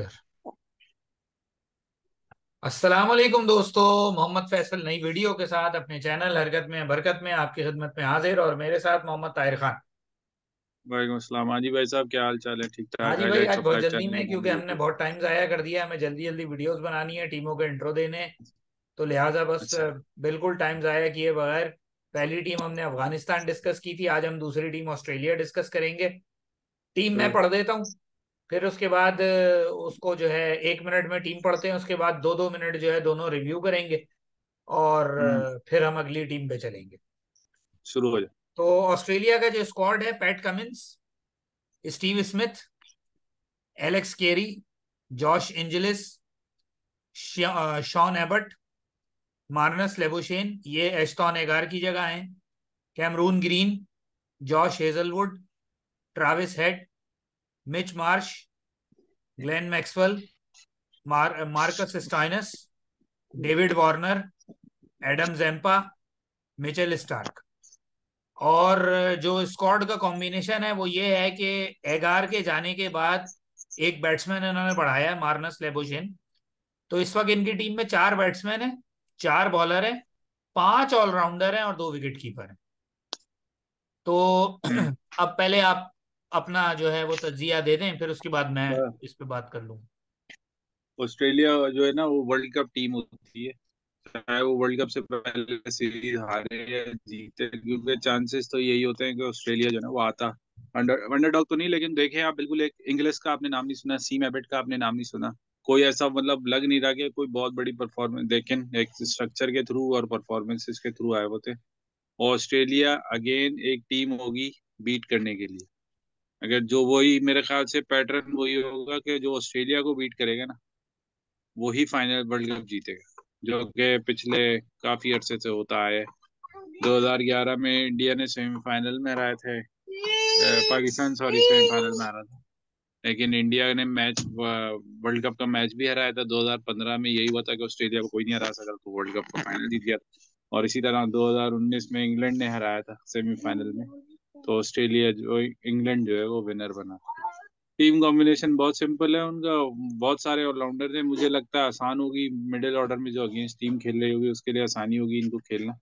Computer. अस्सलाम वालेकुम दोस्तों, मोहम्मद फैसल नई वीडियो के साथ अपने चैनल हरकत में बरकत में आपकी खिदमत में हाजिर, और मेरे साथ मोहम्मद ताहिर खान। वालेकुम अस्सलाम। हाँ जी भाई साहब, क्या हाल चाल है? ठीक हाँ ठाक। जी भाई, हाईलाइट्स आज ऑफ बहुत लाइफ जल्दी चैनल में, बना क्योंकि लिए हमने थे। बहुत टाइम जाया कर दिया, हमें जल्दी जल्दी वीडियोस बनानी है, टीमों के इंट्रो देने। तो लिहाजा बस अच्छा। बिल्कुल टाइम जाया किए बगैर पहली टीम हमने अफगानिस्तान डिस्कस की थी, आज हम दूसरी टीम ऑस्ट्रेलिया डिस्कस करेंगे। टीम मैं तो पढ़ देता हूँ, फिर उसके बाद उसको जो है 1 मिनट में टीम पढ़ते हैं, उसके बाद 2-2 मिनट जो है दोनों रिव्यू करेंगे, और हम्म फिर हम अगली टीम पे चलेंगे। शुरू हो जाए। तो ऑस्ट्रेलिया का जो स्क्वाड है: Pat Cummins, Steve Smith, Alex Carey, Josh Inglis, Sean Abbott, Marnus Labuschagne, ये एश्तोन एगार की जगह हैं। Cameron Green, Josh Hazlewood, Travis Head, Mitch Marsh, Glenn Maxwell, Marcus Stoinis, David Warner, Adam Zampa, Mitchell Starc. और जो squad का combination है वो ये है कि एगार के जाने के बाद एक बैट्समैन इन्होंने बढ़ाया है, मार्नस लेबोशेन। तो इस वक्त इनकी टीम में 4 बैट्समैन हैं, 4 बॉलर हैं, 5 ऑलराउंडर हैं और 2 विकेट कीपर हैं। तो हम्म अब पहले आप अपना जो है वो तज्जिया दे दें, फिर उसके बाद मैं हाँ, इस पे बात कर लूँ। ऑस्ट्रेलिया जो है ना वो वर्ल्ड कप टीम होती है। चाहे वो वर्ल्ड कप से पहले सीरीज हारे या जीते, क्योंकि चांसेस तो यही होते हैं कि ऑस्ट्रेलिया जो है ना वो आता। अंडरडॉग तो नहीं, लेकिन देखें आप, बिल्कुल एक इंग्लिश का आपने नाम नहीं सुना, सीम एबेट का आपने नाम नहीं सुना। कोई ऐसा मतलब लग नहीं रहा कि कोई बहुत बड़ी परफॉर्मेंस, लेकिन एक स्ट्रक्चर के थ्रू और परफॉर्मेंसेस के थ्रू आए होते। ऑस्ट्रेलिया अगेन एक टीम होगी बीट करने के लिए। अगर जो वही, मेरे ख्याल से पैटर्न वही होगा कि जो ऑस्ट्रेलिया को बीट करेगा ना, वही फाइनल वर्ल्ड कप जीतेगा, जो कि पिछले काफी अरसे से होता आया है। 2011 में इंडिया ने सेमीफाइनल में हराए थे, पाकिस्तान सॉरी सेमीफाइनल में हारा था। लेकिन इंडिया ने मैच, वर्ल्ड कप का मैच भी हराया था। 2015 में यही हुआ था कि ऑस्ट्रेलिया को कोई नहीं हरा सका, तो वर्ल्ड कप का फाइनल जीत गया था। और इसी तरह 2019 में इंग्लैंड ने हराया था सेमीफाइनल में, तो ऑस्ट्रेलिया जो, इंग्लैंड जो है वो विनर बना। टीम कॉम्बिनेशन बहुत सिंपल है उनका। बहुत सारे ऑलराउंडर थे, मुझे लगता है आसान होगी मिडिल ऑर्डर में जो अगेंस्ट टीम खेल रही होगी उसके लिए, आसानी होगी इनको खेलना।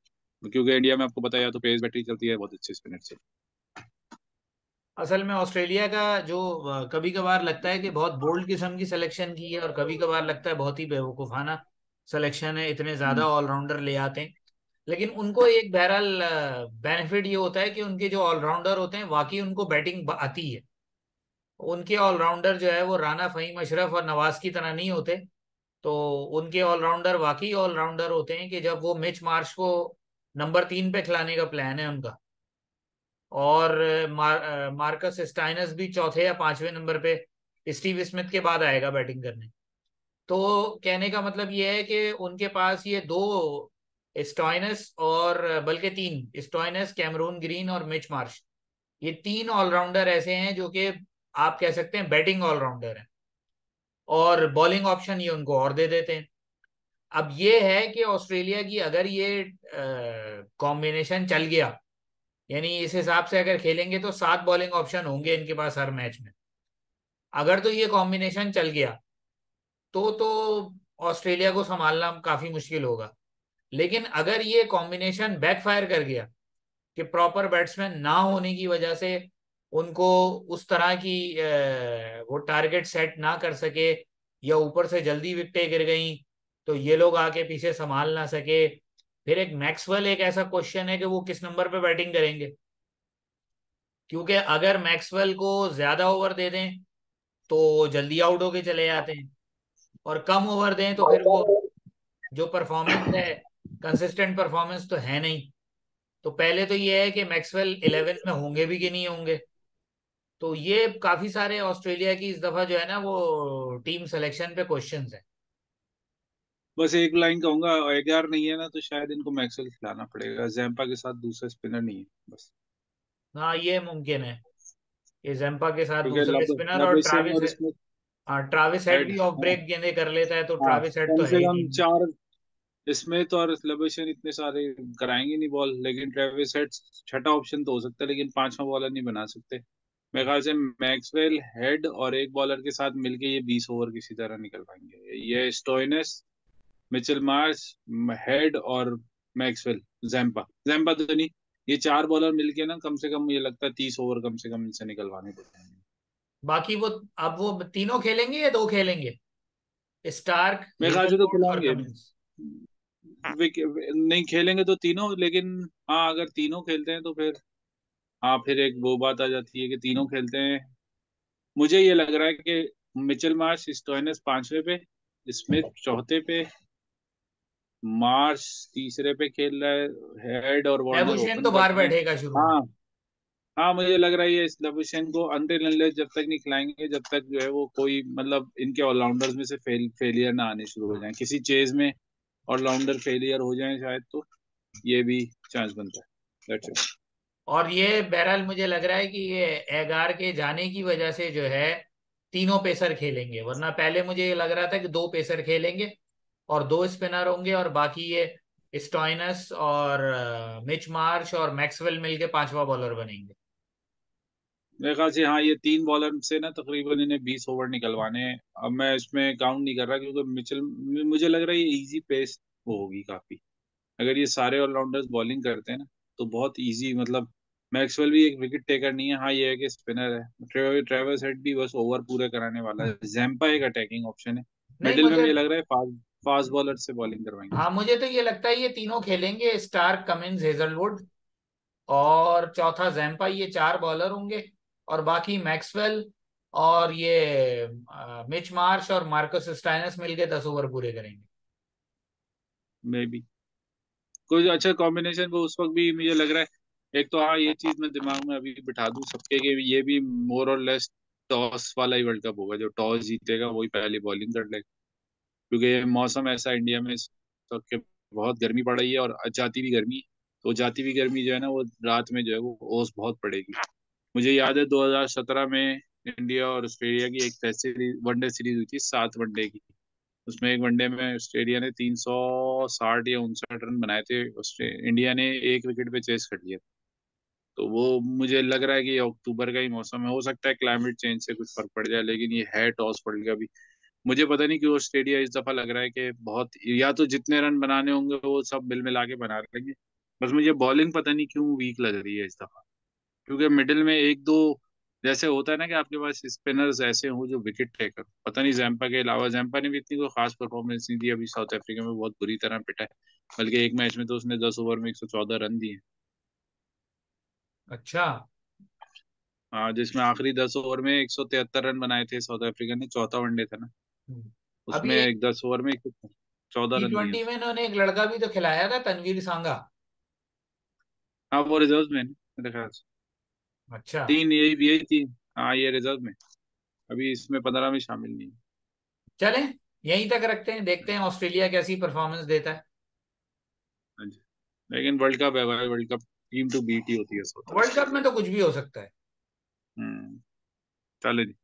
क्योंकि इंडिया में आपको पता है, या तो पेस बैटरी चलती है, बहुत अच्छे स्पिनर से। असल में ऑस्ट्रेलिया का जो कभी कभार लगता है कि बहुत बोल्ड किस्म की सिलेक्शन की है, और कभी कभार लगता है बहुत ही बेवकूफ़ाना सिलेक्शन है, इतने ज़्यादा ऑलराउंडर ले आते हैं। लेकिन उनको एक बहरहाल बेनिफिट ये होता है कि उनके जो ऑलराउंडर होते हैं वाकई उनको बैटिंग आती है। उनके ऑलराउंडर जो है वो राना, फहीम अशरफ और नवाज की तरह नहीं होते। तो उनके ऑलराउंडर वाकई ऑलराउंडर होते हैं कि जब वो मिच मार्श को नंबर 3 पे खिलाने का प्लान है उनका, और मार्कस स्टाइनस भी चौथे या 5वें नंबर पे स्टीव स्मिथ के बाद आएगा बैटिंग करने। तो कहने का मतलब ये है कि उनके पास ये दो, स्टॉइनस और बल्कि तीन, स्टॉइनस, कैमरून ग्रीन और मिच मार्श, ये 3 ऑलराउंडर ऐसे हैं जो कि आप कह सकते हैं बैटिंग ऑलराउंडर हैं, और बॉलिंग ऑप्शन ये उनको और दे देते हैं। अब ये है कि ऑस्ट्रेलिया की अगर ये कॉम्बिनेशन चल गया, यानी इस हिसाब से अगर खेलेंगे तो 7 बॉलिंग ऑप्शन होंगे इनके पास हर मैच में। अगर तो ये कॉम्बिनेशन चल गया तो ऑस्ट्रेलिया को संभालना काफी मुश्किल होगा। लेकिन अगर ये कॉम्बिनेशन बैकफायर कर गया कि प्रॉपर बैट्समैन ना होने की वजह से उनको उस तरह की वो टारगेट सेट ना कर सके, या ऊपर से जल्दी विकेटें गिर गई तो ये लोग आके पीछे संभाल ना सके, फिर एक मैक्सवेल एक ऐसा क्वेश्चन है कि वो किस नंबर पे बैटिंग करेंगे। क्योंकि अगर मैक्सवेल को ज्यादा ओवर दे दें तो जल्दी आउट होके चले जाते हैं, और कम ओवर दें तो फिर वो जो परफॉर्मेंस है, कंसिस्टेंट परफॉर्मेंस तो है नहीं। तो पहले तो ये है कि मैक्सवेल 11 में होंगे भी कि नहीं होंगे। तो ये काफी सारे ऑस्ट्रेलिया की इस दफा जो है ना वो टीम सिलेक्शन पे क्वेश्चंस है। बस एक लाइन कहूंगा, अगर नहीं है ना तो शायद इनको मैक्सवेल खिलाना पड़ेगा, जैम्पा के साथ दूसरा स्पिनर नहीं है बस। हाँ, ये मुमकिन है कि जंपा के साथ क्योंकि दूसरा स्पिनर, और लबेसेन ट्राविस, और स्मिथ हाँ ट्राविस हेड हेड, भी ऑफ हाँ। ब्रेक गेंदे कर लेता है, तो हाँ, ट्राविस हेड तो कम है से ही कम टीम में। 4 स्मिथ और लबेसेन इतने सारे कराएंगे नहीं बॉल, लेकिन ट्रेविस हेड छठा ऑप्शन तो हो सकता है, लेकिन पांचवा बॉलर नहीं बना सकते। मेरे ख्याल से मैक्सवेल हेड और एक बॉलर के साथ मिलके ये 20 ओवर किसी तरह निकल पाएंगे। ये स्टोइनिस, मिचेल मार्श, हेड और मैक्सवेल, जैम्पा जैम्पा तो नहीं, ये 4 बॉलर मिलके ना कम से कम मुझे लगता है 30 ओवर कम से कम इनसे निकलवाने पड़ेंगे। बाकी वो, अब वो तीनों खेलेंगे या दो खेलेंगे? स्टार्क, मेरे ख्याल से तो हेजलवुड और खिलाएंगे। कमिंस। नहीं खेलेंगे तो तीनों, लेकिन हाँ अगर तीनों खेलते हैं तो फिर, हाँ फिर एक वो बात आ जाती है कि तीनों खेलते हैं। मुझे ये लग रहा है कि मिचेल मार्श स्टोइनिस 5वें पे, स्मिथ चौथे पे, मार्श तीसरे पे खेल रहा है, हेड और वार्नर लेबुशेन ओपन तो बाहर करते हैं। बैठेगा शुरू में। हाँ हाँ, मुझे लग रहा है ये लबुशेन को अनटिल अनलेस जब तक नहीं खिलाएंगे, जब तक जो है वो कोई मतलब इनके ऑलराउंडर्स में से फेलियर ना आने शुरू हो जाए, किसी चेज में ऑलराउंडर फेलियर हो जाए शायद, तो ये भी चांस बनता है। That's it। और ये बहरहाल मुझे लग रहा है कि ये एगार के जाने की वजह से जो है तीनों पेसर खेलेंगे, वरना पहले मुझे ये लग रहा था कि दो पेसर खेलेंगे और दो स्पिनर होंगे, और बाकी ये स्टॉइनस और मिच मार्श और मैक्सवेल मिलके पांचवा बॉलर बनेंगे। मेरे ख्याल से हाँ, ये 3 बॉलर से ना तकरीबन इन्हें 20 ओवर निकलवाने हैं। अब मैं इसमें काउंट नहीं कर रहा क्योंकि मिचेल, मुझे लग रहा है ये इजी पेस वो होगी काफी। अगर ये सारे ऑलराउंडर्स बॉलिंग करते हैं ना तो बहुत इजी, मतलब मैक्सवेल भी एक विकेट टेकर नहीं है, हाँ ये है कि स्पिनर है। ट्रेवर्स हेड भी बस ओवर पूरे कराने वाला है। जैम्पा एक अटैकिंग ऑप्शन है। नहीं मिडिल में मुझे, मुझे लग रहा है फास्ट फास्ट बॉलर से बॉलिंग करवाएंगे। हाँ मुझे तो ये लगता है ये तीनों खेलेंगे, स्टार्क, कमिंस, हेजलवुड और चौथा जैम्पा, ये चार बॉलर होंगे। और बाकी मैक्सवेल और ये मिच मार्श और मार्कस स्टाइनस मिलके 10 ओवर पूरे करेंगे। मे बी कोई अच्छा कॉम्बिनेशन वो उस वक्त भी मुझे लग रहा है। एक तो हाँ ये चीज मैं दिमाग में अभी बिठा दूं सबके कि ये भी मोर और लेस टॉस वाला ही वर्ल्ड कप होगा, जो टॉस जीतेगा वही पहली बॉलिंग कर लेगा। क्योंकि ये मौसम ऐसा इंडिया में इस वक्त के बहुत गर्मी पड़ रही है और जाती भी गर्मी है। तो जाती भी गर्मी जो है ना वो रात में जो है वो ओस बहुत पड़ेगी। मुझे याद है 2017 में इंडिया और ऑस्ट्रेलिया की एक टेस्ट सीरीज, वनडे सीरीज हुई थी 7 वनडे की। उसमें एक वनडे में ऑस्ट्रेलिया ने 360 या 59 रन बनाए थे, इंडिया ने एक विकेट पे चेस कर लिया। तो वो मुझे लग रहा है कि ये अक्टूबर का ही मौसम है, हो सकता है क्लाइमेट चेंज से कुछ फर्क पड़ जाए, लेकिन ये है टॉस वर्ल्ड का भी। मुझे पता नहीं क्यों ऑस्ट्रेलिया इस दफा लग रहा है कि बहुत, या तो जितने रन बनाने होंगे वो सब मिल मिला के बना लेंगे। बस मुझे बॉलिंग पता नहीं क्यों वीक लग रही है इस दफा। क्योंकि मिडिल में एक दो जैसे होता है ना कि आपके पास स्पिनर्स ऐसे हो जो विकेट टेकर, पता नहीं जैम्पा के अलावा, जैम्पा ने भी इतनी कोई खास परफॉर्मेंस नहीं दी अभी, साउथ अफ्रीका में बहुत बुरी तरह पिटा है। बल्कि एक मैच में तो उसने 10 ओवर में 114 रन दिए। अच्छा। हाँ, जिसमें आखिरी 10 ओवर में 173 रन बनाए थे साउथ अफ्रीका ने, चौथा वनडे था ना। हम्म। उसमें अभी एक 10 ओवर में 114 रन दिए T20 में उसने। इन्होंने एक लड़का भी तो खिलाया था, तनवीर सांगा। हाँ वो रिजर्व में है ना, मेरे ख्याल से अच्छा। तीन, यही यही तीन। हाँ ये रिजर्व में, अभी इसमें 15 में शामिल नहीं है। चलें, यहीं तक रखते हैं, देखते हैं ऑस्ट्रेलिया कैसी परफॉर्मेंस देता है। हाँ जी। लेकिन वर्ल्ड कप है भाई, world cup team to beat ही होती है साउथ वर्ल्ड कप में ऑस्ट्रेलिया। तो कुछ भी हो सकता है। हम्म। चलो जी।